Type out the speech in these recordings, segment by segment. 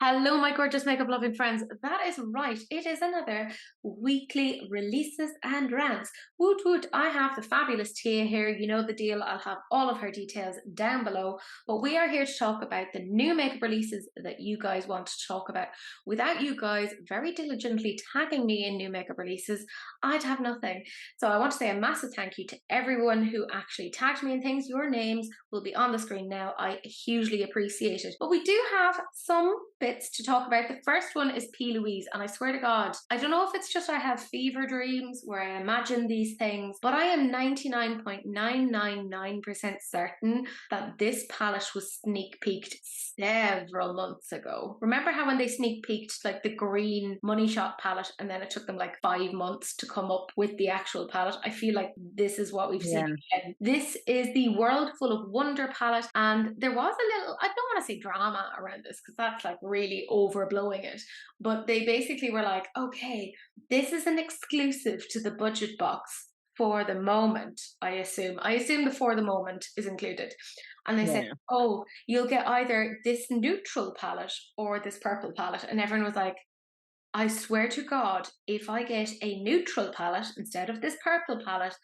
Hello, my gorgeous makeup loving friends. That is right. It is another weekly releases and rants. Woot woot. I have the fabulous Tia here. You know the deal. I'll have all of her details down below. But we are here to talk about the new makeup releases that you guys want to talk about. Without you guys very diligently tagging me in new makeup releases, I'd have nothing. So I want to say a massive thank you to everyone who actually tagged me in things. Your names will be on the screen now. I hugely appreciate it. But we do have some bits to talk about. The first one is PLouise, and I swear to God, I don't know if it's just I have fever dreams where I imagine these things, but I am 99.999% certain that this palette was sneak peeked several months ago. Remember how when they sneak peeked like the green Money Shot palette and then it took them like 5 months to come up with the actual palette? I feel like this is what we've seen again. This is the World Full of Wonder palette, and there was a little, I don't want to say drama around this because that's like really overblowing it, but they basically were like, okay, this is an exclusive to the budget box for the moment. I assume the for the moment is included, and they said, oh, you'll get either this neutral palette or this purple palette, and everyone was like, I swear to God, if I get a neutral palette instead of this purple palette,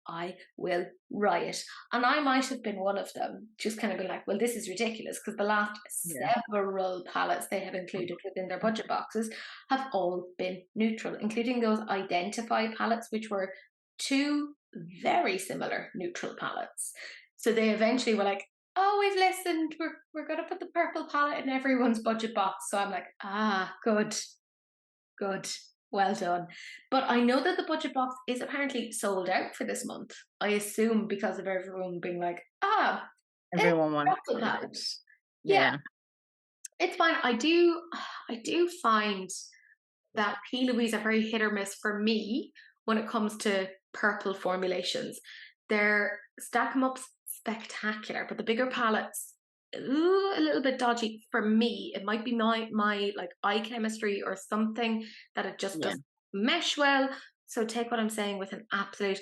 I will riot. And I might have been one of them, just kind of being like, well, this is ridiculous, because the last several palettes they have included within their budget boxes have all been neutral, including those Identify palettes, which were two very similar neutral palettes. So they eventually were like, oh, we've listened, we're going to put the purple palette in everyone's budget box. So I'm like, good. Well done. But I know that the budget box is apparently sold out for this month. I assume because of everyone being like, everyone wants that. Yeah. It's fine. I do find that PLouise are very hit or miss for me when it comes to purple formulations. Their stack 'em up's spectacular, but the bigger palettes, a little bit dodgy for me. It might be my like eye chemistry or something that it just doesn't mesh well. So take what I'm saying with an absolute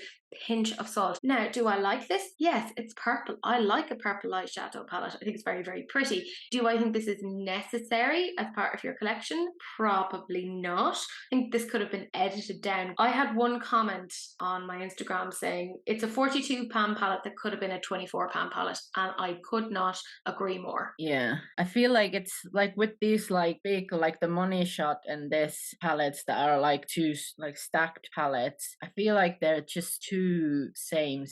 pinch of salt. Now, do I like this? Yes, it's purple. I like a purple eyeshadow palette. I think it's very, very pretty. Do I think this is necessary as part of your collection? Probably not. I think this could have been edited down. I had one comment on my Instagram saying it's a 42 pound palette that could have been a 24 pound palette, and I could not agree more. Yeah, I feel like it's like with these like big, like the Money Shot and this palettes that are like two like stacked palettes. I feel like they're just too same.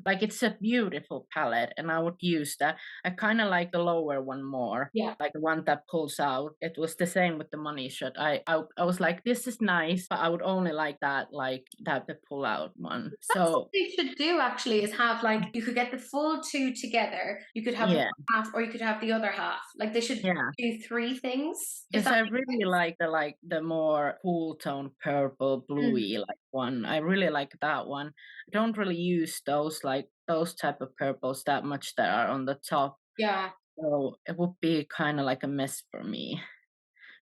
Like it's a beautiful palette, and I would use that. I kind of like the lower one more. Yeah, like the one that pulls out. It was the same with the Money Shot. I was like, this is nice, but I would only like that, the pull out one. that's what So they should do actually, is have like, you could get the full two together. You could have one yeah, half or you could have the other half. Like they should yeah. do three things. If Because that I makes really sense. like the more cool tone purple bluey like one. I really like that one. I don't really use those type of purples that much that are on the top. Yeah. So it would be kind of like a miss for me.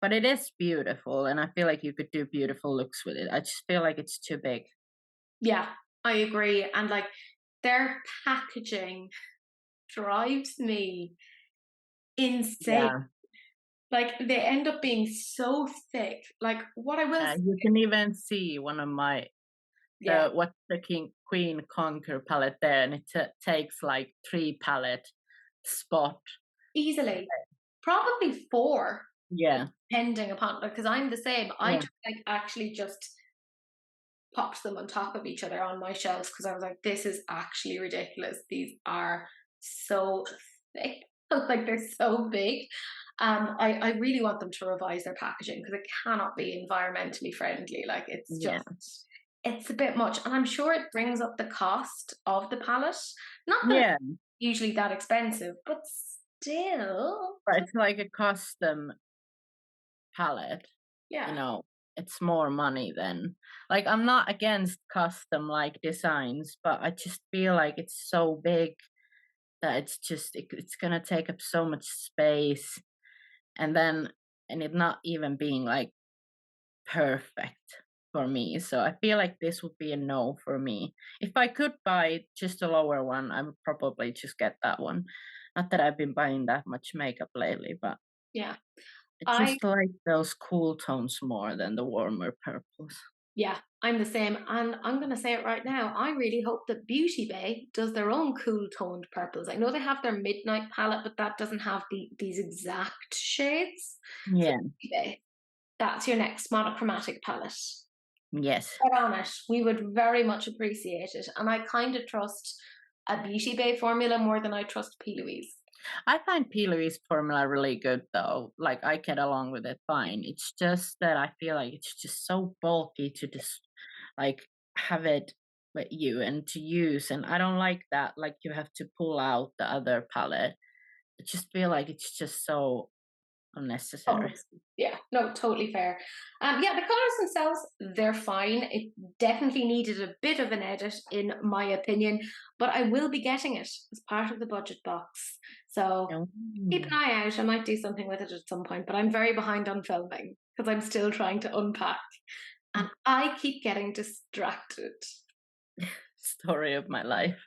But it is beautiful, and I feel like you could do beautiful looks with it. I just feel like it's too big. Yeah, I agree. And like their packaging drives me insane. Yeah. Like they end up being so thick. Like what I will say, You can even see one of my yeah, what's the Queen Conquer palette there, and it takes like 3 palette spot. easily. Probably four, Yeah. depending upon, because I'm the same. I Yeah. just like actually just popped them on top of each other on my shelves because I was like, this is actually ridiculous. These are so thick. Like they're so big. I really want them to revise their packaging because it cannot be environmentally friendly. Like it's Yeah. just, it's a bit much. And I'm sure it brings up the cost of the palette. Not that Yeah. it's usually that expensive, but still. But it's like a custom palette, you Yeah. know, it's more money than like, I'm not against custom, like, designs, but I just feel like it's so big that it's gonna take up so much space, and then it not even being, like, perfect for me, so I feel like this would be a no for me. If I could buy just a lower one, I would probably just get that one. Not that I've been buying that much makeup lately, but Yeah. I I just like those cool tones more than the warmer purples. Yeah, I'm the same. And I'm going to say it right now. I really hope that Beauty Bay does their own cool toned purples. I know they have their midnight palette, but that doesn't have these exact shades. So, Yeah. Beauty Bay, that's your next monochromatic palette. Yes. Get on it. We would very much appreciate it. And I kind of trust a Beauty Bay formula more than I trust PLouise. I find PLouise formula really good though. Like I get along with it fine. It's just that I feel like it's just so bulky to just like have it with you and to use, and I don't like that. Like you have to pull out the other palette. I just feel like it's just so Oh, unnecessary. yeah, no, totally fair. Yeah, the colors themselves, they're fine. It definitely needed a bit of an edit, in my opinion, but I will be getting it as part of the budget box. So keep an Mm. eye out. I might do something with it at some point, but I'm very behind on filming because I'm still trying to unpack and I keep getting distracted. Story of my life.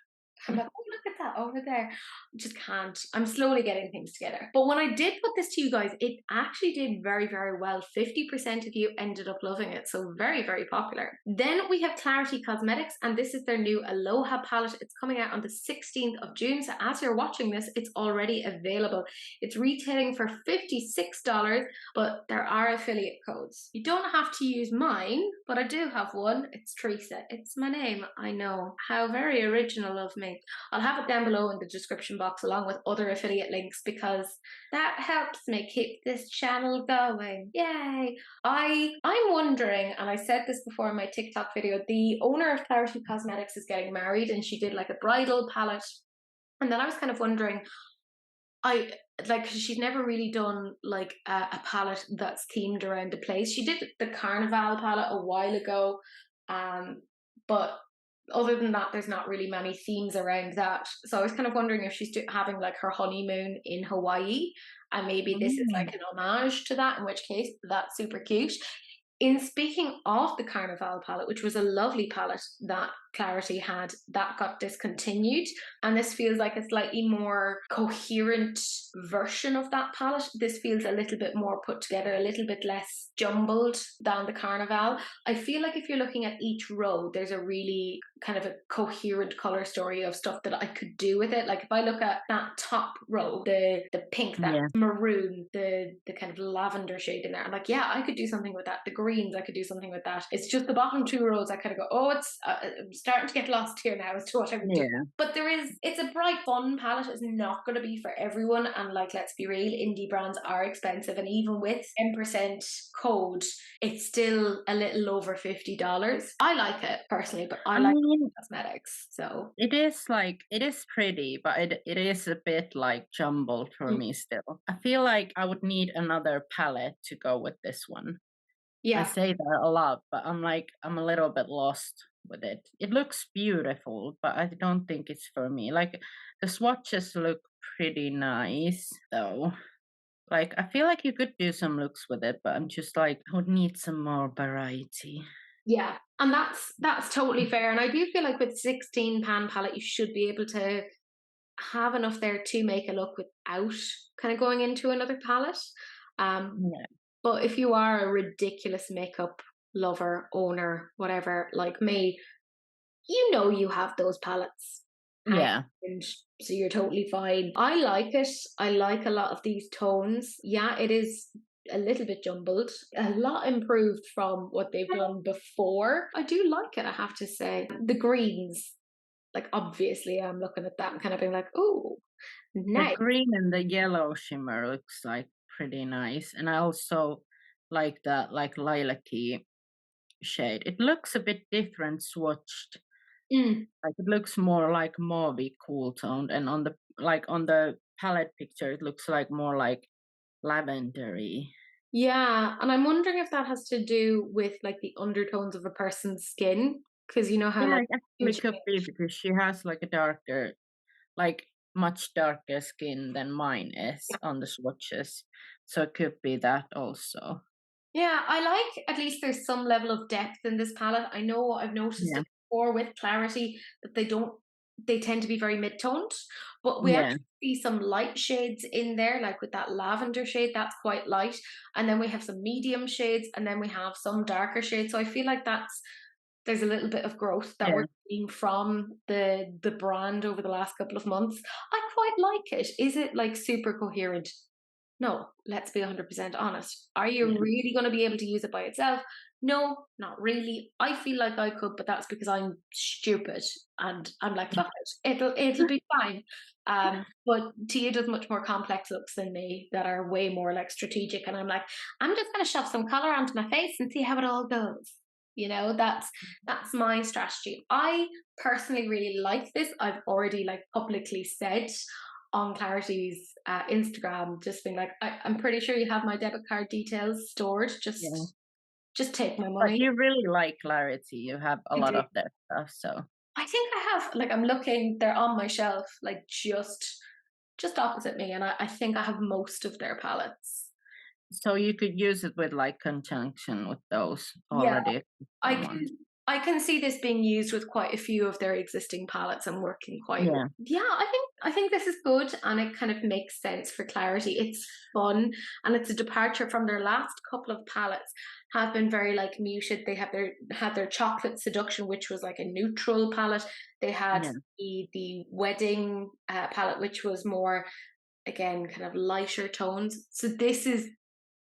I'm like, oh, look at that over there. I just can't. I'm slowly getting things together. But when I did put this to you guys, it actually did very, very well. 50% of you ended up loving it. So very, very popular. Then we have Klarity Cosmetics, and this is their new Aloha palette. It's coming out on the 16th of June. So as you're watching this, it's already available. It's retailing for $56, but there are affiliate codes. You don't have to use mine, but I do have one. It's Teresa. It's my name. I know. How very original of me. I'll have it down below in the description box along with other affiliate links because that helps me keep this channel going. Yay! I'm wondering, and I said this before in my TikTok video, the owner of Klarity Cosmetics is getting married and she did like a bridal palette. And then I was kind of wondering, I like she's never really done like a palette that's themed around the place. She did the Carnival palette a while ago, but other than that, there's not really many themes around that. So I was kind of wondering if she's having like her honeymoon in Hawaii, and maybe this is Mm. like an homage to that. In which case, that's super cute. In speaking of the Carnival palette, which was a lovely palette that Klarity had, that got discontinued. And this feels like a slightly more coherent version of that palette. This feels a little bit more put together, a little bit less jumbled than the Carnival. I feel like if you're looking at each row, there's a really kind of a coherent color story of stuff that I could do with it. Like if I look at that top row, the pink, that Yeah. maroon, the kind of lavender shade in there, I'm like, yeah, I could do something with that. The greens, I could do something with that. It's just the bottom two rows I kind of go, oh, it's I'm starting to get lost here now as to what I would do. Yeah. But it's a bright, fun palette. It's not going to be for everyone. And like, let's be real, indie brands are expensive. And even with 10% code, it's still a little over $50. I like it personally, but I I like mean, cosmetics. So it is like it is pretty, but it is a bit like jumbled for mm, me still. I feel like I would need another palette to go with this one. I yeah, say that a lot, but I'm like I'm a little bit lost with it. It looks beautiful, but I don't think it's for me. Like the swatches look pretty nice though. Like I feel like you could do some looks with it, but I'm just like I would need some more variety. yeah. And that's totally fair. And I do feel like with 16 pan palette, you should be able to have enough there to make a look without kind of going into another palette. Um, Yeah. but if you are a ridiculous makeup lover, owner, whatever, like me, you know you have those palettes. Yeah. And so you're totally fine. I like it. I like a lot of these tones. Yeah, it is a little bit jumbled, a lot improved from what they've done before. I do like it, I have to say. The greens, like obviously I'm looking at that and kind of being like, oh, The nice. green and the yellow shimmer looks like pretty nice. And I also like that like lilac-y shade. It looks a bit different swatched. Mm. Like it looks more like mauvey cool toned, and on the palette picture it looks like more like lavendery. Yeah, and I'm wondering if that has to do with like the undertones of a person's skin, because you know how Yeah, like it you actually could be because she has like a darker, like much darker skin than mine is on the swatches. So it could be that also. Yeah, I like at least there's some level of depth in this palette. I know I've noticed Yeah. it before with Klarity that they don't they tend to be very mid-toned, but we Yeah, actually see some light shades in there, like with that lavender shade, that's quite light. And then we have some medium shades, and then we have some darker shades. So I feel like there's a little bit of growth that yeah. we're seeing from the brand over the last couple of months. I quite like it. Is it like super coherent? No, let's be 100% honest. Are you Yeah. really going to be able to use it by itself? No, not really. I feel like I could, but that's because I'm stupid and I'm like, fuck it, it'll be fine. But Tia does much more complex looks than me that are way more like strategic, and I'm like, I'm just gonna shove some color onto my face and see how it all goes. You know, that's my strategy. I personally really like this. I've already like publicly said on Klarity's Instagram, just being like, I'm pretty sure you have my debit card details stored. Yeah. Just take my But money. you really like Klarity. You have a I lot do. of their stuff, so I think I have. Like, I'm looking. They're on my shelf, like just opposite me, and I think I have most of their palettes. you could use it with like conjunction with those Yeah, already I existing ones. can I can see this being used with quite a few of their existing palettes and working quite well. Yeah, Yeah, I think this is good, and it kind of makes sense for Clarity. It's fun, and it's a departure from their last couple of palettes have been very like muted. They had their chocolate seduction, which was like a neutral palette. They had yeah, the wedding palette, which was more again kind of lighter tones. So this is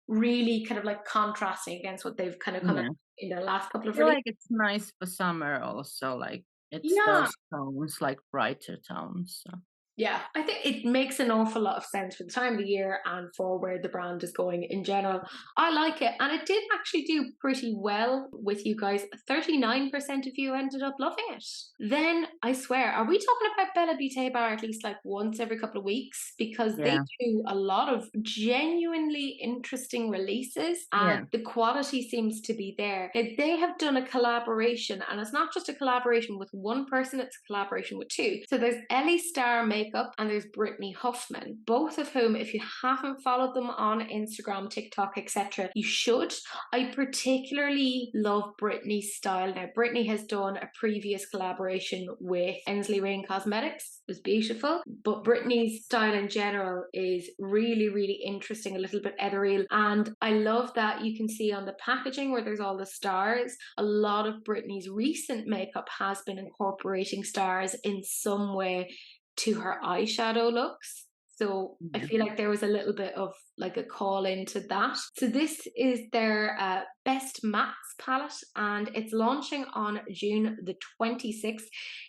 really kind of like contrasting against what they've kind of come out yeah. in their last couple I of feel releases. like it's nice for summer also, like it's Yeah, those tones, like brighter tones. So yeah, I think it makes an awful lot of sense for the time of the year and for where the brand is going in general. I like it, and it did actually do pretty well with you guys. 39% of you ended up loving it. Then I swear, are we talking about Bella Beauté Bar at least like once every couple of weeks? Because they yeah, do a lot of genuinely interesting releases, and yeah, the quality seems to be there. Like, they have done a collaboration, and it's not just a collaboration with one person, it's a collaboration with two. So there's Ellie Starr makeup and there's Brittany Huffman, both of whom, if you haven't followed them on Instagram, TikTok, etc., you should. I particularly love Brittany's style. Now, Brittany has done a previous collaboration with Ensley Rain Cosmetics. It was beautiful, but Brittany's style in general is really, really interesting, a little bit ethereal, and I love that you can see on the packaging where there's all the stars. A lot of Brittany's recent makeup has been incorporating stars in some way to her eyeshadow looks. So I yeah. feel like there was a little bit of like a call into that. So this is their best mattes palette, and it's launching on June the 26th.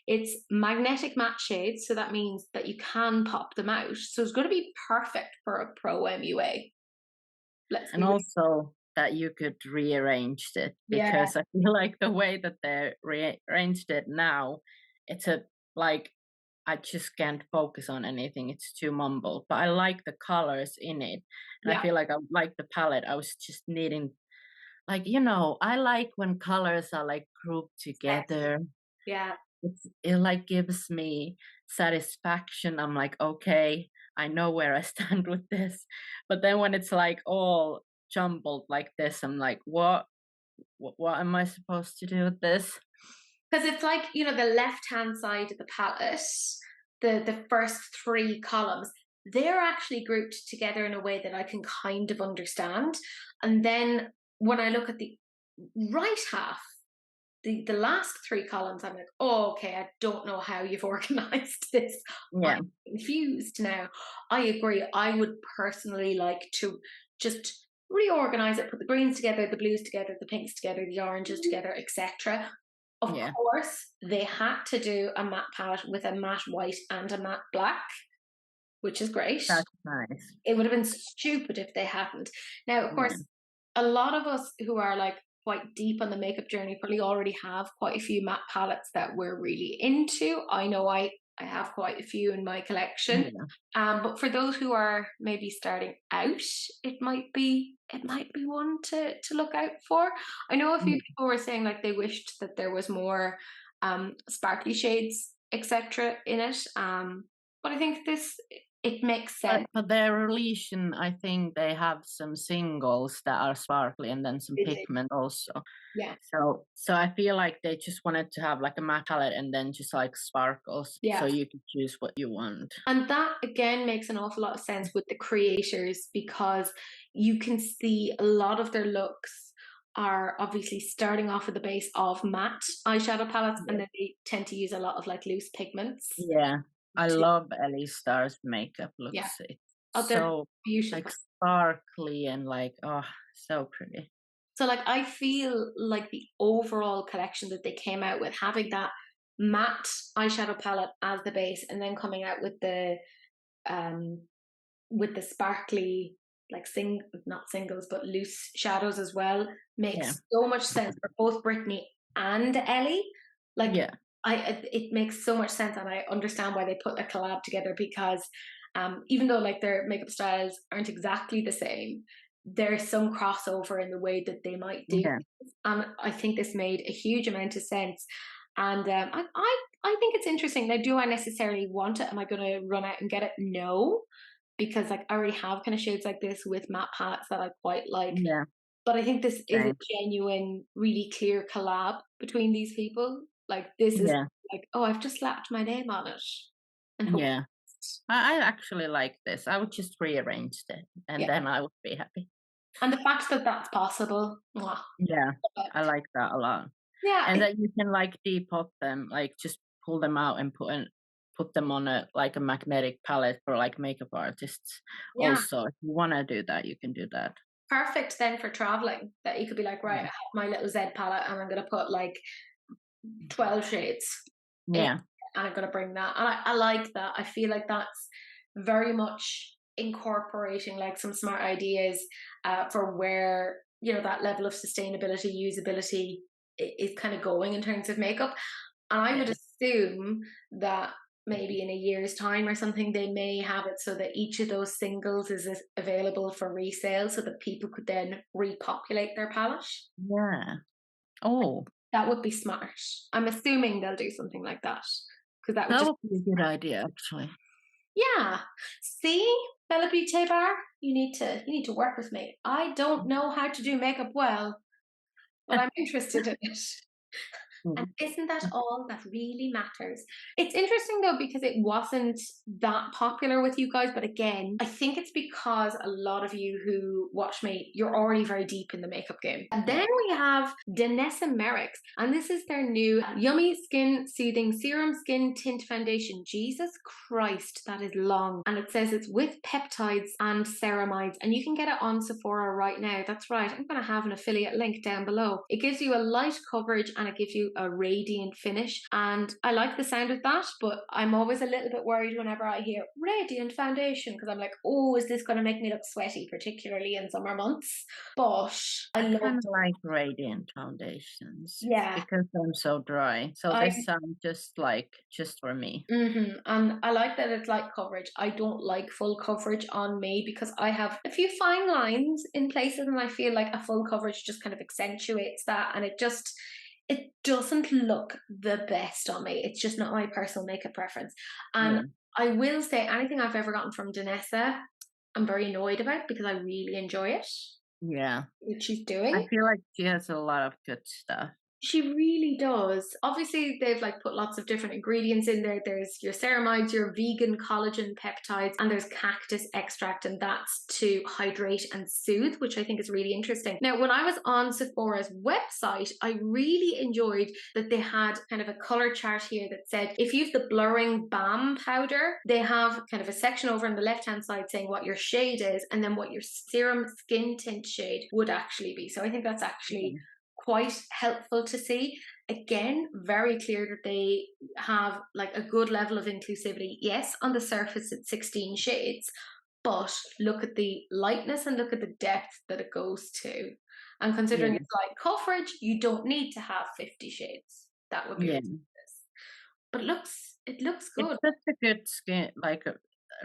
It's magnetic matte shades, so that means that you can pop them out. So it's going to be perfect for a pro MUA. Let's And be real. also that you could rearrange it Yeah, because I feel like the way that they rearranged it now, it's a like I just can't focus on anything. It's too mumbled. But I like the colors in it. And I yeah, feel like I like the palette. I was just needing like, I like when colors are like grouped yes, together. yeah. It like gives me satisfaction. I'm like, okay, I know where I stand with this. But then when it's like all jumbled like this, I'm like, what am I supposed to do with this? Because it's like, the left hand side of the palette, the first three columns, they're actually grouped together in a way that I can kind of understand. And then when I look at the right half, the last three columns, I'm like, oh, okay, I don't know how you've organized this. Yeah, I'm confused now. I agree. I would personally like to just reorganize it, put the greens together, the blues together, the pinks together, the oranges together, etc. Of yeah, course, they had to do a matte palette with a matte white and a matte black, which is great. that's nice. It would have been stupid if they hadn't. Now, of Yeah, course, a lot of us who are like quite deep on the makeup journey probably already have quite a few matte palettes that we're really into. I know I have quite a few in my collection. yeah, But for those who are maybe starting out, it might be one to look out for. I know a few yeah, people were saying like they wished that there was more sparkly shades, etc. in it. But I think this It makes But sense. their relation, I think they have some singles that are sparkly and then some They do. pigment also. Yeah. So I feel like they just wanted to have like a matte palette and then just like sparkles, so Yeah. you can choose what you want. And that again makes an awful lot of sense with the creators because you can see a lot of their looks are obviously starting off with the base of matte eyeshadow palettes, and Yeah. then they tend to use a lot of like loose pigments. Yeah. I To, love Ellie Starr's makeup yeah. looks. It's Oh, they're so like beautiful. sparkly and like, oh, so pretty. So like I feel like the overall collection that they came out with, having that matte eyeshadow palette as the base, and then coming out um with the sparkly like not singles but loose shadows as well, Yeah. makes so much sense for both Brittany and Ellie. Like Yeah. it makes so much sense, and I understand why they put a collab together because even though like their makeup styles aren't exactly the same, there's some crossover in the way that they might do Yeah. things, and I think this made a huge amount of sense. And I think it's interesting. Now, do I necessarily want it? Am I going to run out and get it? No, because like I already have kind of shades like this with matte palettes that I quite like. Yeah. But I think this is a Same. genuine, really clear collab between these people. Like this is Yeah. like, oh, I've just slapped my name on it, and hope. Yeah. I actually like this. I would just rearrange it and Yeah, then I would be happy. and the fact that that's possible, mwah, Yeah. love I it. like that a lot. Yeah, And that you can like depot them, like just pull them out and put them on a like a magnetic palette for like makeup artists. yeah, Also, if you want to do that, you can do that. perfect then for traveling. That you could be like, right, I Yeah. have my little Z palette, and I'm gonna put like 12 shades in, Yeah. and I'm going to bring that. And I like that. I feel like that's very much incorporating like some smart ideas for where, you know, that level of sustainability, usability is kind of going in terms of makeup. And I would Yeah. assume that maybe in a year's time or something, they may have it so that each of those singles is available for resale so that people could then repopulate their palette. Yeah. Oh, That would be smart. I'm assuming they'll do something like that because that would that just would be a good idea actually. yeah. See, Bella Beauté Bar, you need to work with me. I don't know how to do makeup well, but I'm interested in it. And Mm. isn't that all that really matters? It's interesting though, because it wasn't that popular with you guys. But again, I think it's because a lot of you who watch me, you're already very deep in the makeup game. And then we have Danessa Myricks, and this is their new Yummy Skin Soothing Serum Skin Tint Foundation. Jesus Christ, that is long. And it says it's with peptides and ceramides, and you can get it on Sephora right now. That's right, I'm going to have an affiliate link down below. It gives you a light coverage and it gives you a radiant finish, and I like the sound of that, but I'm always a little bit worried whenever I hear radiant foundation because I'm like, oh, is this going to make me look sweaty, particularly in summer months? But I I love, kind of like radiant foundations yeah, because I'm so dry. So I this sounds just for me. and I like that it's light coverage. I don't like full coverage on me because I have a few fine lines in places, and I feel like a full coverage just kind of accentuates that, and it doesn't look the best on me. It's just not my personal makeup preference. And Yeah. I will say anything I've ever gotten from Danessa, I'm very annoyed about because I really enjoy it, Yeah. what she's I doing. feel like she has a lot of good stuff. She really does. Obviously, they've like put lots of different ingredients in there. There's your ceramides, your vegan collagen peptides, and there's cactus extract, and that's to hydrate and soothe, which I think is really interesting. Now, when I was on Sephora's website, I really enjoyed that they had kind of a color chart here that said if you use the blurring balm powder, they have kind of a section over on the left hand side saying what your shade is and then what your serum skin tint shade would actually be. So I think that's actually quite helpful to see. Again, very clear that they have like a good level of inclusivity. Yes, on the surface it's 16 shades, but look at the lightness and look at the depth that it goes to. And considering Yeah. it's light coverage, you don't need to have 50 shades. That would be Yeah. ridiculous. But it looks It's good. such a good skin, like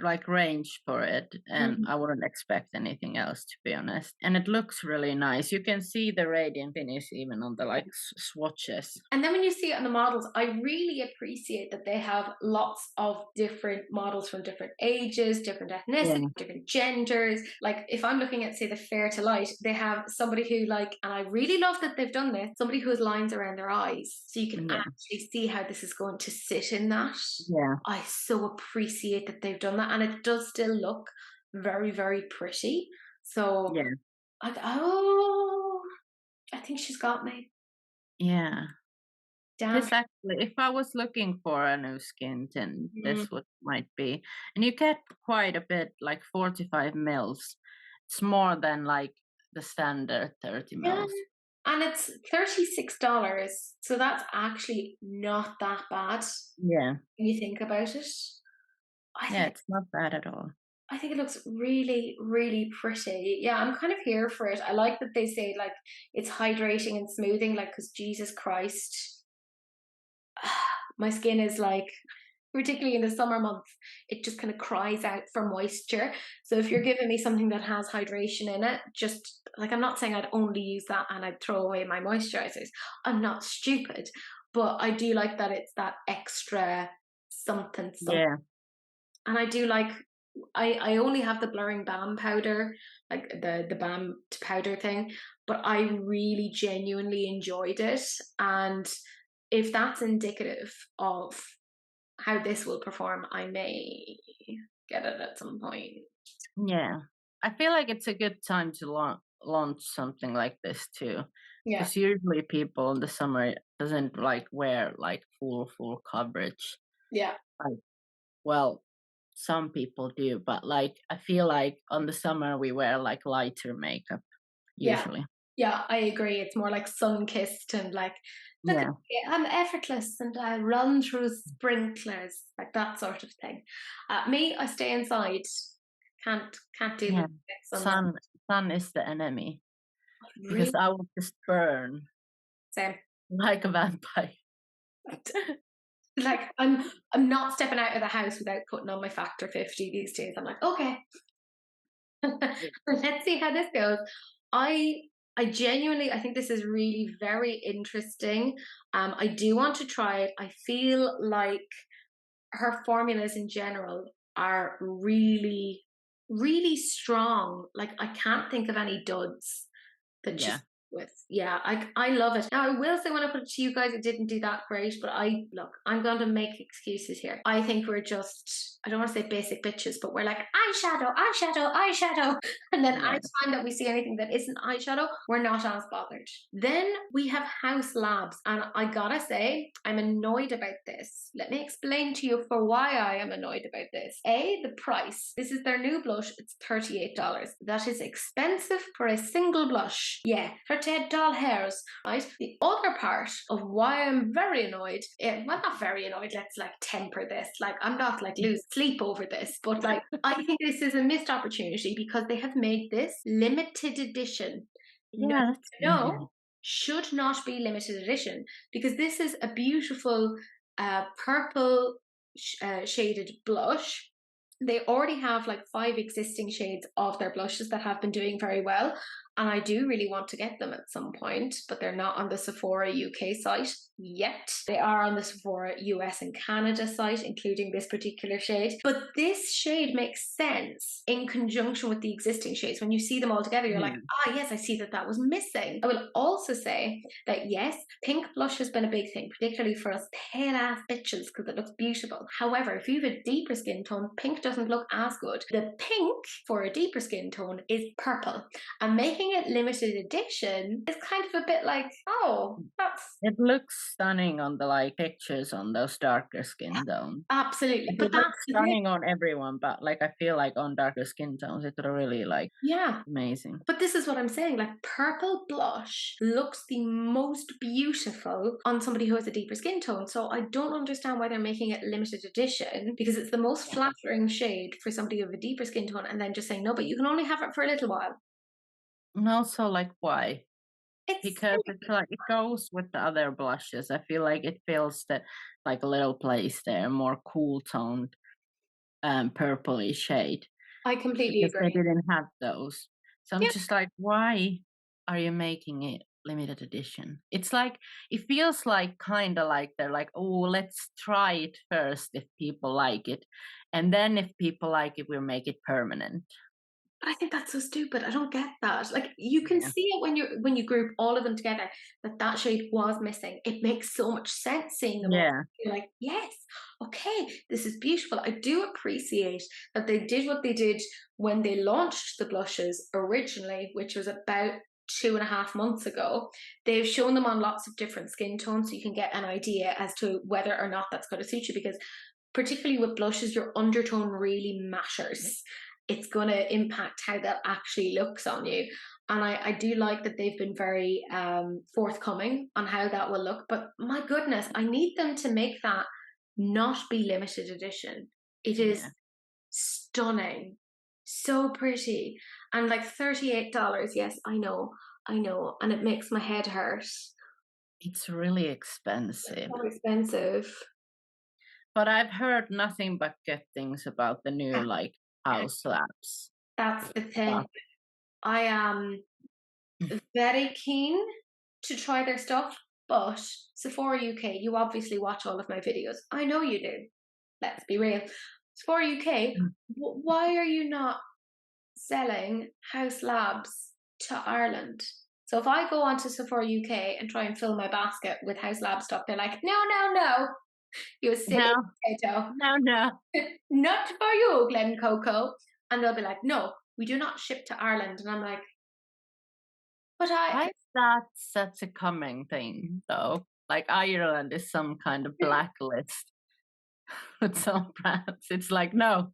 like range for it, and I wouldn't expect anything else, to be honest. And it looks really nice. You can see the radiant finish even on the like swatches. And then when you see it on the models, I really appreciate that they have lots of different models from different ages, different ethnicities, different genders. Like if I'm looking at, say, the Fair to Light, they have somebody who like, and I really love that they've done this, somebody who has lines around their eyes. So you can actually see how this is going to sit in that. Yeah. I so appreciate that they've done that. And it does still look very, very pretty. So Yeah. I think she's got me. Yeah. Damn. This actually, if I was looking for a new skin tint, this would might be. And you get quite a bit, like 45 mils. It's more than like the standard 30 mils. And it's $36. So that's actually not that bad. Yeah. When you think about it. It's not bad at all. I think it looks really, really pretty. Yeah, I'm kind of here for it. I like that they say like it's hydrating and smoothing, like, because Jesus Christ, my skin is like, particularly in the summer months, it just kind of cries out for moisture. So if you're giving me something that has hydration in it, just like, I'm not saying I'd only use that and I'd throw away my moisturizers. I'm not stupid, but I do like that it's that extra something. Yeah. And I do like, I only have the blurring balm powder, like the balm to powder thing, but I really genuinely enjoyed it. And if that's indicative of how this will perform, I may get it at some point. Yeah. I feel like it's a good time to launch something like this too. Yeah. Because usually people in the summer doesn't like wear like full coverage. Yeah. Like, well, some people do, but like I feel like on the summer we wear like lighter makeup usually. Yeah, I agree. It's more like sun-kissed and like, look at me, I'm effortless and I run through sprinklers, like that sort of thing. Me, I stay inside. Can't deal with the Sun is the enemy. really? Because I would just burn. Same. Like a vampire. Like I'm not stepping out of the house without putting on my factor 50 these days. I'm like, okay. Let's see how this goes. I genuinely, I think this is really very interesting. I do want to try it. I feel like her formulas in general are really, really strong. Like I can't think of any duds that she's with. Yeah, I love it. Now I will say when I put it to you guys, it didn't do that great, but I'm going to make excuses here. I think we're just, I don't want to say basic bitches, but we're like eyeshadow, eyeshadow, eyeshadow. And then anytime that we see anything that isn't eyeshadow, we're not as bothered. Then we have Haus Labs, and I gotta say, I'm annoyed about this. Let me explain to you for why I am annoyed about this. The price. This is their new blush. It's $38. That is expensive for a single blush. Yeah, her dead doll hairs, right? The other part of why I'm very annoyed, well, not very annoyed, let's like temper this. Like, I'm not like lose sleep over this, but like, I think this is a missed opportunity because they have made this limited edition. No, should not be limited edition because this is a beautiful purple shaded blush. They already have like 5 existing shades of their blushes that have been doing very well. And I do really want to get them at some point, but they're not on the Sephora UK site yet. They are on the Sephora US and Canada site, including this particular shade. But this shade makes sense in conjunction with the existing shades. When you see them all together, you're like, yes, I see that was missing. I will also say that yes, pink blush has been a big thing, particularly for us pale ass bitches, because it looks beautiful. However, if you have a deeper skin tone, pink doesn't look as good. The pink for a deeper skin tone is purple, and making it limited edition is kind of a bit like, it looks stunning on the like pictures on those darker skin tones. Absolutely. But that's stunning on everyone, but like I feel like on darker skin tones it's really like amazing. But this is what I'm saying, like purple blush looks the most beautiful on somebody who has a deeper skin tone. So I don't understand why they're making it limited edition, because it's the most flattering shade for somebody with a deeper skin tone, and then just saying no, but you can only have it for a little while. And also, like, why? Because it's like it goes with the other blushes. I feel like it feels that like a little place there, more cool toned. purpley shade I completely because they agree. didn't have those. So I'm Yeah, just like, why are you making it limited edition? It's like it feels like kind of like they're like, oh, let's try it first if people like it, and then if people like it, we'll make it permanent. I think that's so stupid. I don't get that. Like you can Yeah, see it when you group all of them together that that shade was missing. It makes so much sense seeing them all. yeah, You're like, yes, okay, this is beautiful. I do appreciate that they did what they did when they launched the blushes originally, which was about 2.5 months ago. They've shown them on lots of different skin tones so you can get an idea as to whether or not that's going to suit you because particularly with blushes, your undertone really matters. It's going to impact how that actually looks on you. And I do like that they've been very forthcoming on how that will look. But my goodness, I need them to make that not be limited edition. It is yeah. stunning, so pretty. And like $38, yes, I know. And it makes my head hurt. It's really It's expensive. so expensive. But I've heard nothing but good things about the new Yeah, like House Labs that's the thing. stuff. I am very keen to try their stuff, but Sephora UK, you obviously watch all of my videos. I know you do. Let's be real. Sephora UK, why are you not selling House Labs to Ireland? So if I go onto Sephora UK and try and fill my basket with House Lab stuff, they're like, no, no, no, you silly No, potato. no, no. Not for you, Glen Coco. And they'll be like, no, we do not ship to Ireland. And I'm like, but I, Why is that such a common thing though? Like Ireland is some kind of blacklist with some brands. It's like, no,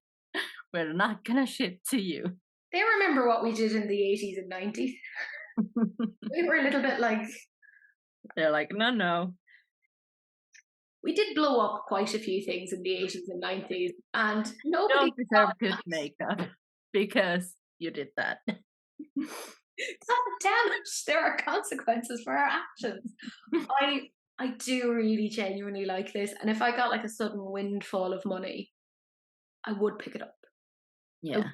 we're not gonna ship to you. they remember what we did in the 80s and 90s. We were a little bit like, They're like, no, no, we did blow up quite a few things in the 80s and 90s, and you nobody don't deserve good makeup because you did that. God damn it, there are consequences for our actions. I I do really genuinely like this, and if I got like a sudden windfall of money, I would pick it up. I would. Yeah,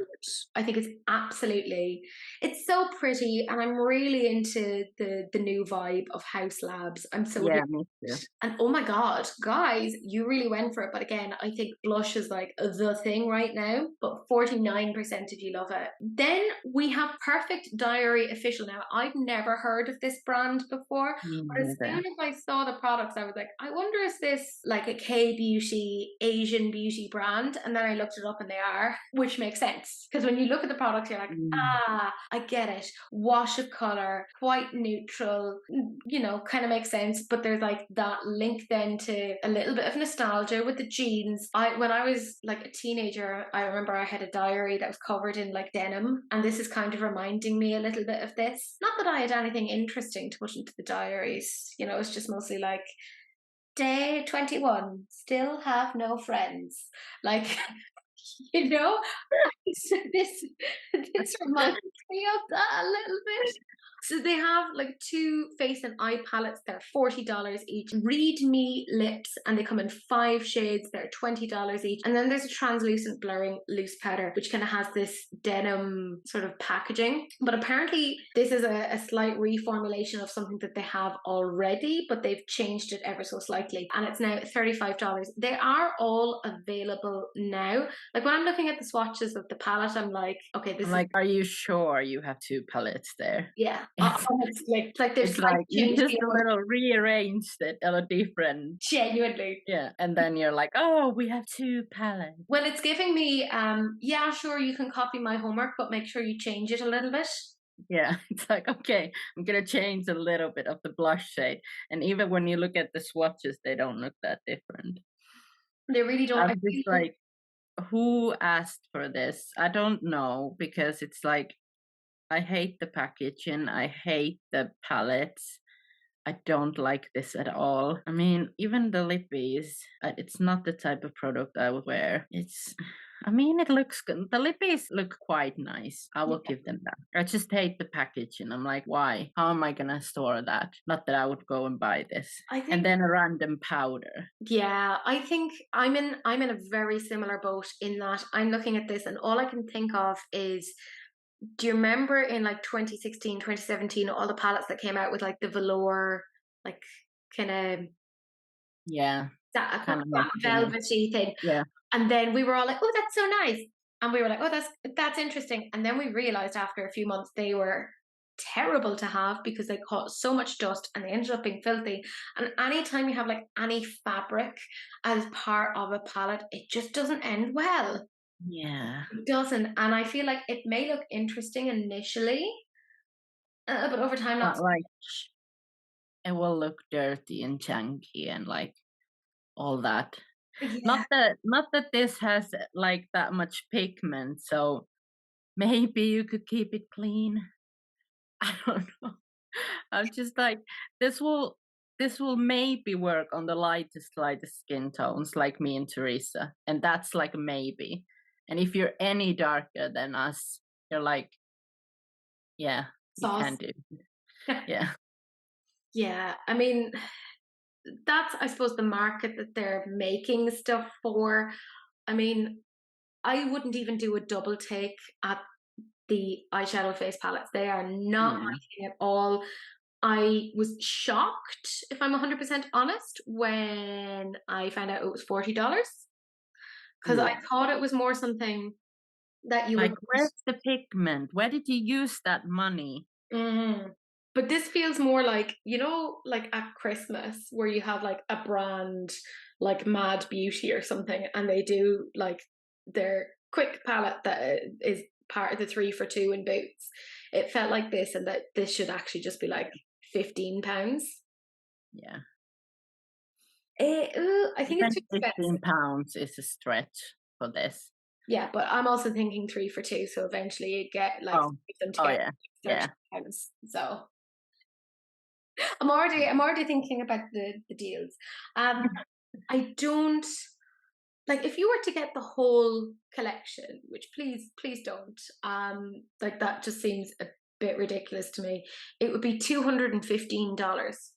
I think it's absolutely, it's so pretty, and I'm really into the new vibe of House Labs. I'm so here. yeah, me too. And oh my god, guys, you really went for it. But again, I think blush is like the thing right now. But 49% of you love it. Then we have Perfect Diary Official. Now, I've never heard of this brand before, Me but as soon neither. as I saw the products, I was like, I wonder is this like a K beauty, Asian beauty brand? And then I looked it up and they are, which makes sense. Because when you look at the products, you're like, Mm. ah, I get it. Wash of color, quite neutral, kind of makes sense. But there's like that link then to a little bit of nostalgia with the jeans. When I was like a teenager, I remember I had a diary that was covered in like denim, and this is kind of reminding me a little bit of this. Not that I had anything interesting to put into the diaries, it's just mostly like day 21, still have no friends. Like, you know, so this reminds me of that a little bit. So they have like two face and eye palettes. They're $40 each. Read Me lips, and they come in 5 shades. They're $20 each. And then there's a translucent blurring loose powder, which kind of has this denim sort of packaging. But apparently, this is a slight reformulation of something that they have already, but they've changed it ever so slightly, and it's now $35. They are all available now. Like when I'm looking at the swatches of the palette, I'm like, okay, this I'm is, like, are you sure you have two palettes there? yeah, It's, honestly, it's like they've it's slightly like you changed just the a order. little rearranged it a little different. Genuinely. Yeah. And then you're like, oh, we have two palettes. Well, it's giving me, yeah, sure, you can copy my homework, but make sure you change it a little bit. Yeah. It's like, okay, I'm gonna change a little bit of the blush shade. And even when you look at the swatches, they don't look that different. They really don't. I I'm just feel like, like, who asked for this? I don't know because it's like I hate the packaging. I hate the palettes. I don't like this at all. I mean, even the lippies, it's not the type of product I would wear. It's I mean, it looks good. The lippies look quite nice. I will Yeah. give them that. I just hate the packaging. I'm like, why? How am I gonna store that? Not that I would go and buy this. I And think then a random powder. yeah, I think I'm in a very similar boat in that I'm looking at this and all I can think of is, do you remember in like 2016, 2017, all the palettes that came out with like the velour, like kind of Yeah, that, not kind of that matching. velvety thing? Yeah, And then we were all like, "Oh, that's so nice." And we were like, "Oh, that's interesting." And then we realized after a few months they were terrible to have because they caught so much dust and they ended up being filthy. And anytime you have like any fabric as part of a palette, it just doesn't end well. yeah. It doesn't. And I feel like it may look interesting initially, but over time, not But so like, much. it will look dirty and chunky and like all that. Yeah. Not that this has like that much pigment, so maybe you could keep it clean. I don't know. I'm just like, this will this will maybe work on the lightest skin tones like me and Teresa. And that's like a maybe. And if you're any darker than us, you're like, yeah, you can Sauce. do. Yeah. Yeah. I mean, that's, I suppose, the market that they're making stuff for. I mean, I wouldn't even do a double take at the eyeshadow face palettes. They are not my Yeah. thing at all. I was shocked, if I'm 100% honest, when I found out it was $40 because I Yeah. thought it was more something that you would Like, where's the pigment? Where did you use that money? mm. But this feels more like, like at Christmas where you have like a brand like Mad Beauty or something, and they do like their quick palette that is part of the 3 for 2 in Boots. It felt like this, and that this should actually just be like £15. Yeah. I think it's Even too expensive. £15 is a stretch for this. Yeah, but I'm also thinking 3 for 2, so eventually you get like Oh, 3 of them oh together, yeah. £30. Yeah. So I'm already thinking about the deals. I don't like, if you were to get the whole collection, which please don't. Like that just seems a bit ridiculous to me. It would be $215.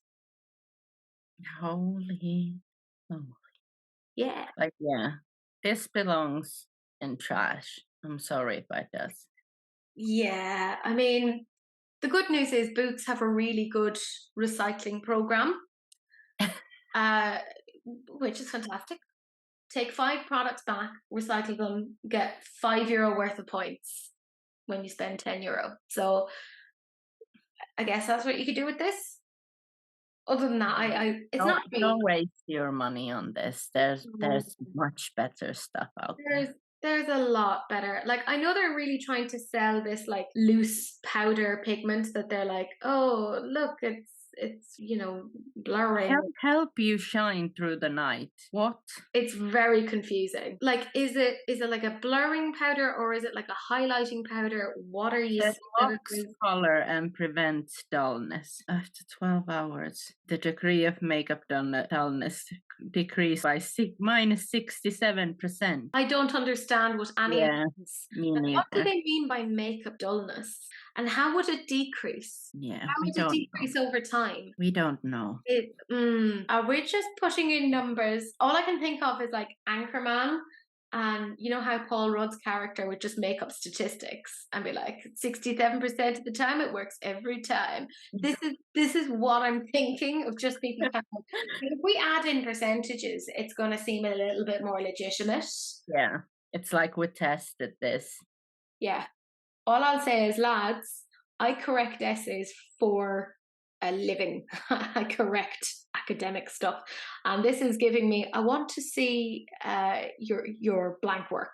Holy. Oh. Yeah. Like, yeah. This belongs in trash. I'm sorry if it does. Yeah. I mean, the good news is Boots have a really good recycling program, uh, which is fantastic. Take 5 products back, recycle them, get €5 worth of points when you spend €10. So I guess that's what you could do with this. Other than that, I it's not me. Don't waste your money on this. There's much better stuff out There's there. there's a lot better. Like, I know they're really trying to sell this like loose powder pigment that they're like, oh look, it's blurring. Help you shine through the night. What? It's very confusing. Like, is it like a blurring powder or is it like a highlighting powder? What are you Said saying that it locks is? color and prevents dullness. After 12 hours, the degree of makeup dullness decreased by minus 67%. I don't understand what any of Yeah, this is. me Like, what do neither. they mean by makeup dullness? And how would it decrease? Yeah, How we would it don't know. decrease over time? We don't know. Are we just putting in numbers? All I can think of is like Anchorman, and you know how Paul Rudd's character would just make up statistics and be like, 67% of the time it works every time. This is what I'm thinking of, just people kind of, if we add in percentages, it's going to seem a little bit more legitimate. Yeah, it's like we tested this. Yeah. All I'll say is, lads, I correct essays for a living. I correct academic stuff, and this is giving me. I want to see your blank work.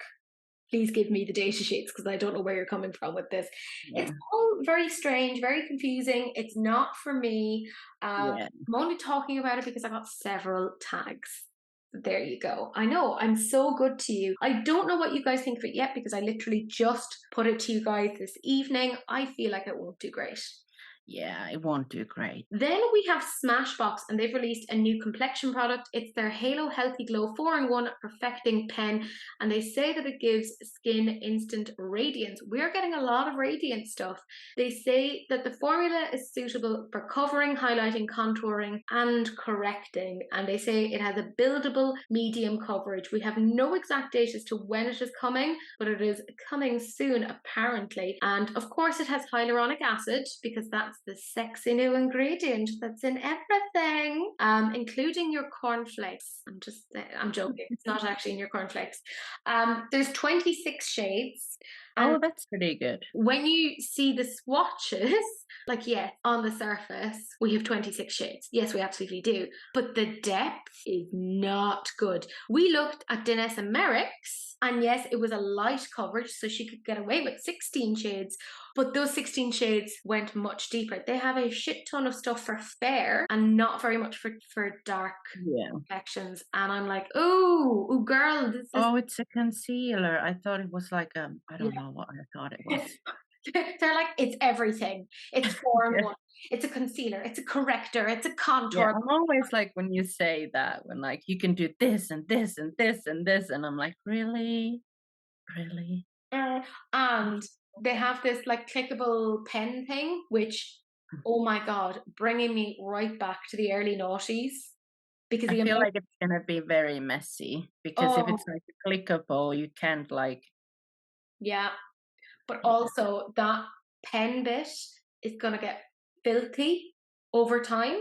Please give me the data sheets because I don't know where you're coming from with this. Yeah, It's all very strange, very confusing. It's not for me. yeah. I'm only talking about it because I got several tags. There you go. I know, I'm so good to you. I don't know what you guys think of it yet because I literally just put it to you guys this evening. I feel like it won't do great. Yeah, it won't do great. Then we have Smashbox, and they've released a new complexion product. It's their Halo Healthy Glow 4-in-1 Perfecting Pen, and they say that it gives skin instant radiance. We're getting a lot of radiant stuff. They say that the formula is suitable for covering, highlighting, contouring, and correcting, and they say it has a buildable medium coverage. We have no exact date as to when it is coming, but it is coming soon, apparently. And of course, it has hyaluronic acid, because that's the sexy new ingredient that's in everything, including your cornflakes. I'm joking. It's not actually in your cornflakes. There's 26 shades. And Oh, that's pretty good. when you see the swatches, like, yeah, on the surface, we have 26 shades. Yes, we absolutely do. But the depth is not good. We looked at Danessa Myricks, and yes, it was a light coverage, so she could get away with 16 shades, but those 16 shades went much deeper. They have a shit ton of stuff for fair and not very much for dark Yeah. complexions. And I'm like, ooh, girl, this is... Oh, it's a concealer. I thought it was like I don't Yeah. know what I thought it was. They're like, it's everything. It's 4 in Yeah. 1. It's a concealer. It's a corrector. It's a Yeah, contour. I'm always like when you say that, when like you can do this and this and this and this, and I'm like, really? Really? And they have this like clickable pen thing, which, oh my God, bringing me right back to the early noughties. Because I the feel amount, like it's gonna be very messy because if oh it's like clickable, you can't like yeah, but yeah. also that pen bit is gonna get filthy over time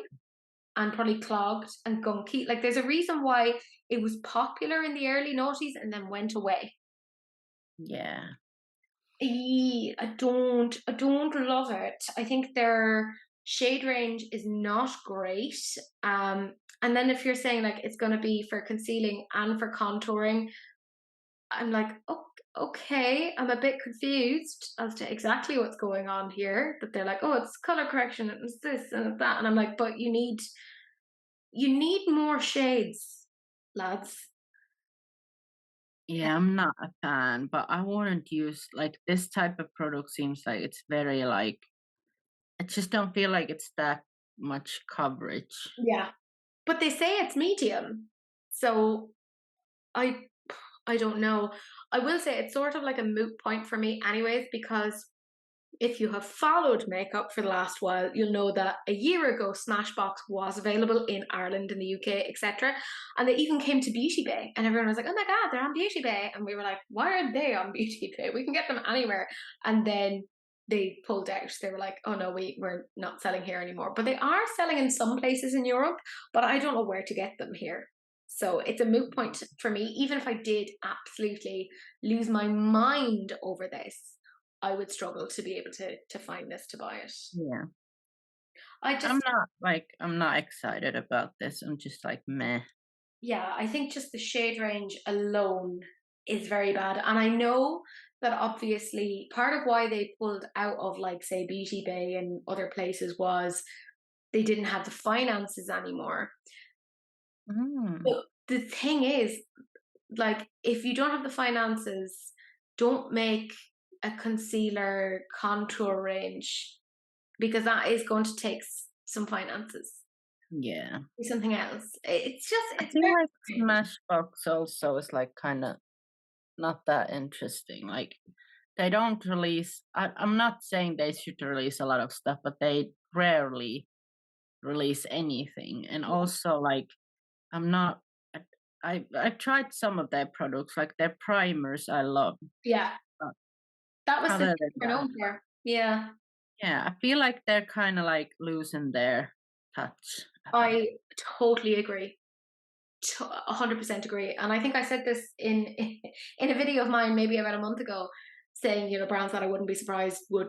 and probably clogged and gunky. Like, there's a reason why it was popular in the early noughties and then went away. Yeah. I don't love it. I think their shade range is not great. And then if you're saying like it's going to be for concealing and for contouring, I'm like, oh, okay, I'm a bit confused as to exactly what's going on here. That they're like, oh, it's color correction and it's this and it's that, and I'm like, but you need more shades, lads. Yeah, I'm not a fan, but I wouldn't use like this type of product seems like it's very like I just don't feel like it's that much coverage. Yeah, but they say it's medium, so I I don't know. I will say it's sort of like a moot point for me, anyways, because if you have followed makeup for the last while, you'll know that a year ago Smashbox was available in Ireland, in the UK, etc. And they even came to Beauty Bay, and everyone was like, "Oh my God, they're on Beauty Bay!" And we were like, "Why are they on Beauty Bay? We can get them anywhere." And then they pulled out. They were like, "Oh no, we're not selling here anymore." But they are selling in some places in Europe, but I don't know where to get them here. So it's a moot point for me. Even if I did absolutely lose my mind over this, I would struggle to be able to find this to buy it. Yeah. I just, I'm not excited about this. I'm just like meh. yeah, I think just the shade range alone is very bad. And I know that obviously part of why they pulled out of, like, say, Beauty Bay and other places was they didn't have the finances anymore. Mm. But the thing is, like, if you don't have the finances, don't make a concealer contour range, because that is going to take some finances. Yeah. Do something else. It's just, I it's feel very like strange. Smashbox also is like kind of not that interesting. Like they don't release. I'm not saying they should release a lot of stuff, but they rarely release anything. And also, like I'm not. I've tried some of their products, like their primers. I love. Yeah, But that was the other thing than we're that, known for. Yeah, yeah, I feel like they're kind of like losing their touch a bit. I totally agree. 100% agree. And I think I said this in a video of mine maybe about a month ago, saying, brands that I wouldn't be surprised would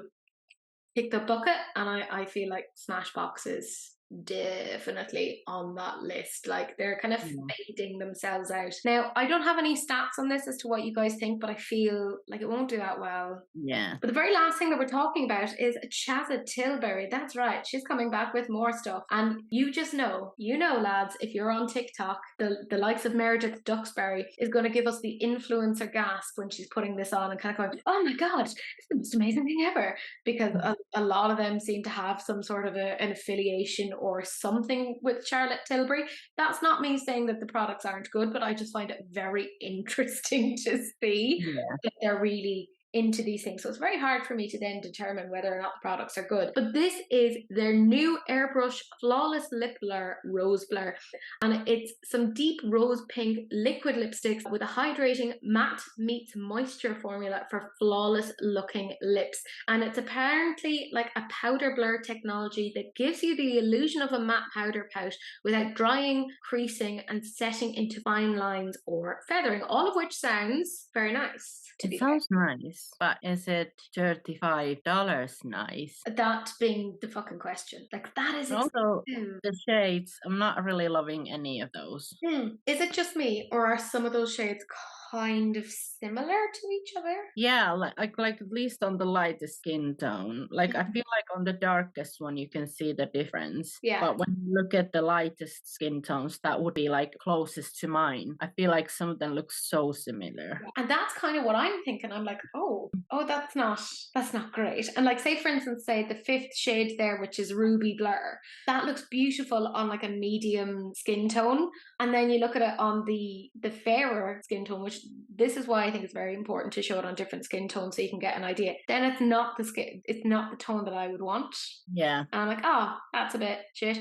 pick the bucket. And I feel like Smashbox is definitely on that list. Like they're kind of Yeah. fading themselves out. Now, I don't have any stats on this as to what you guys think, but I feel like it won't do that well. Yeah. But the very last thing that we're talking about is Chazza Tilbury. That's right. She's coming back with more stuff. And you just know, lads, if you're on TikTok, the likes of Meredith Duxbury is going to give us the influencer gasp when she's putting this on and kind of going, oh my God, it's the most amazing thing ever. Because a lot of them seem to have some sort of an affiliation or something with Charlotte Tilbury. That's not me saying that the products aren't good, but I just find it very interesting to see Yeah. that they're really into these things. So it's very hard for me to then determine whether or not the products are good. But this is their new Airbrush Flawless Lip Blur Rose Blur. And it's some deep rose pink liquid lipsticks with a hydrating matte meets moisture formula for flawless looking lips. And it's apparently like a powder blur technology that gives you the illusion of a matte powder pout without drying, creasing, and setting into fine lines or feathering, all of which sounds very nice. It sounds nice, but is it $35 nice? That being the fucking question. Like, that is Also, expensive. the shades, I'm not really loving any of those. Is it just me, or are some of those shades kind of similar to each other? Yeah, like at least on the lightest skin tone. Like I feel like on the darkest one you can see the difference. Yeah. But when you look at the lightest skin tones, that would be like closest to mine. I feel like some of them look so similar. And that's kind of what I'm thinking. I'm like, oh, that's not great. And like, say for instance, say the fifth shade there, which is Ruby Blur, that looks beautiful on like a medium skin tone. And then you look at it on the fairer skin tone, which this is why I think it's very important to show it on different skin tones so you can get an idea. Then it's not the tone that I would want. Yeah. And I'm like, oh, that's a bit shit.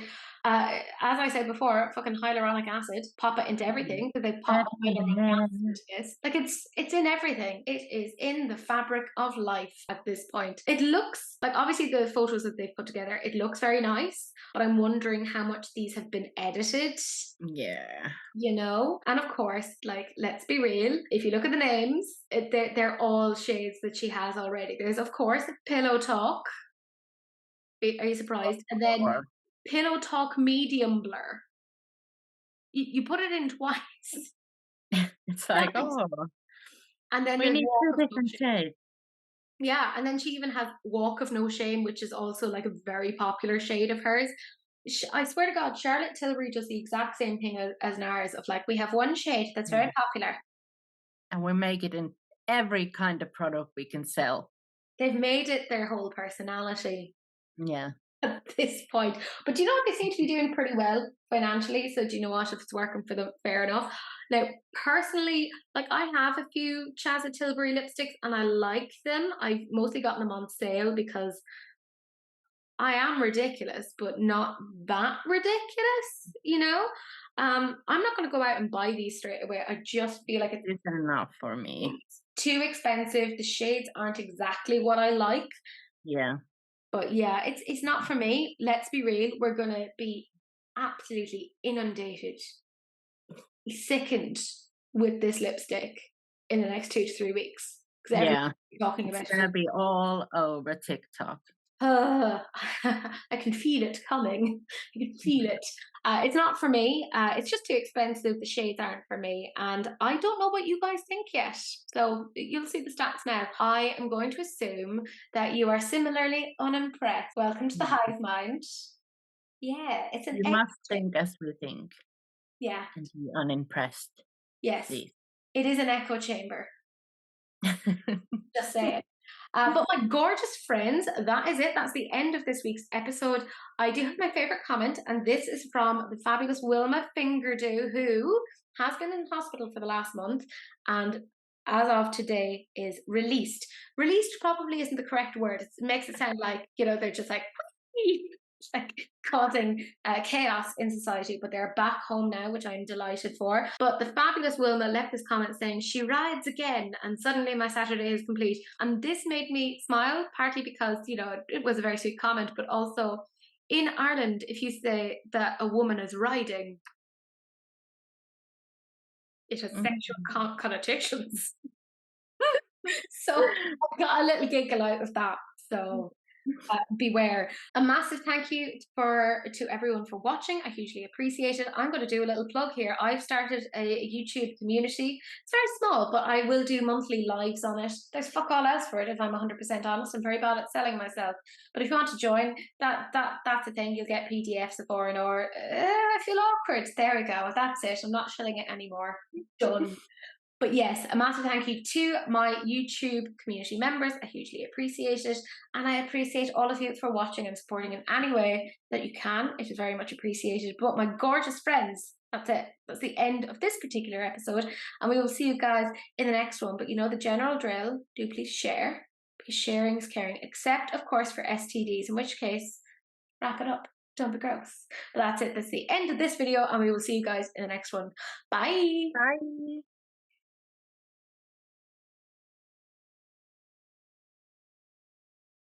As I said before, fucking hyaluronic acid, pop it into everything. So they pop hyaluronic acid into this. Like it's in everything. It is in the fabric of life at this point. It looks like, obviously the photos that they've put together, it looks very nice, but I'm wondering how much these have been edited. Yeah. You know? And of course, like, let's be real, if you look at the names, they're all shades that she has already. There's of course Pillow Talk. Are you surprised? And then Pillow Talk Medium Blur. You put it in twice. It's like, oh. And then we need two different shades. Yeah, and then she even has Walk of No Shame, which is also like a very popular shade of hers. I swear to God, Charlotte Tilbury does the exact same thing as NARS, of like, we have one shade that's very popular. And we make it in every kind of product we can sell. They've made it their whole personality. Yeah. At this point. But do you know what? They seem to be doing pretty well financially. So do you know what? If it's working for them, fair enough. Now, personally, like, I have a few Chazza Tilbury lipsticks and I like them. I've mostly gotten them on sale because I am ridiculous, but not that ridiculous, you know? I'm not going to go out and buy these straight away. I just feel like it's enough for me. It's too expensive. The shades aren't exactly what I like. Yeah. But yeah, it's not for me. Let's be real. We're going to be absolutely inundated, sickened with this lipstick in the next 2 to 3 weeks. Yeah. Talking about it's going to be all over TikTok. I can feel it coming. I can feel it. It's not for me. It's just too expensive. The shades aren't for me. And I don't know what you guys think yet. So you'll see the stats now. I am going to assume that you are similarly unimpressed. Welcome to the hive mind. Yeah, it's an. You must think as we think. Yeah. And be unimpressed. Yes. Please. It is an echo chamber. Just say it. But my gorgeous friends, that is it. That's the end of this week's episode. I do have my favourite comment, and this is from the fabulous Wilma Fingerdew, who has been in hospital for the last month, and as of today is released. Released probably isn't the correct word. It makes it sound like, they're just like causing chaos in society, but they're back home now, which I'm delighted for. But the fabulous Wilma left this comment saying, she rides again and suddenly my Saturday is complete. And this made me smile, partly because, it was a very sweet comment, but also in Ireland, if you say that a woman is riding, it has sexual connotations. So I got a little giggle out of that. So Beware. A massive thank you to everyone for watching. I hugely appreciate it. I'm going to do a little plug here. I've started a YouTube community. It's very small, but I will do monthly lives on it. There's fuck all else for it, if I'm 100% honest. I'm very bad at selling myself. But if you want to join, that's the thing. You'll get PDFs of R&R. I feel awkward. There we go. That's it. I'm not shilling it anymore. Done. But yes, a massive thank you to my YouTube community members. I hugely appreciate it. And I appreciate all of you for watching and supporting in any way that you can. It is very much appreciated. But my gorgeous friends, that's it. That's the end of this particular episode. And we will see you guys in the next one. But you know the general drill. Do please share. Because sharing is caring. Except, of course, for STDs. In which case, wrap it up. Don't be gross. But that's it. That's the end of this video. And we will see you guys in the next one. Bye. Bye.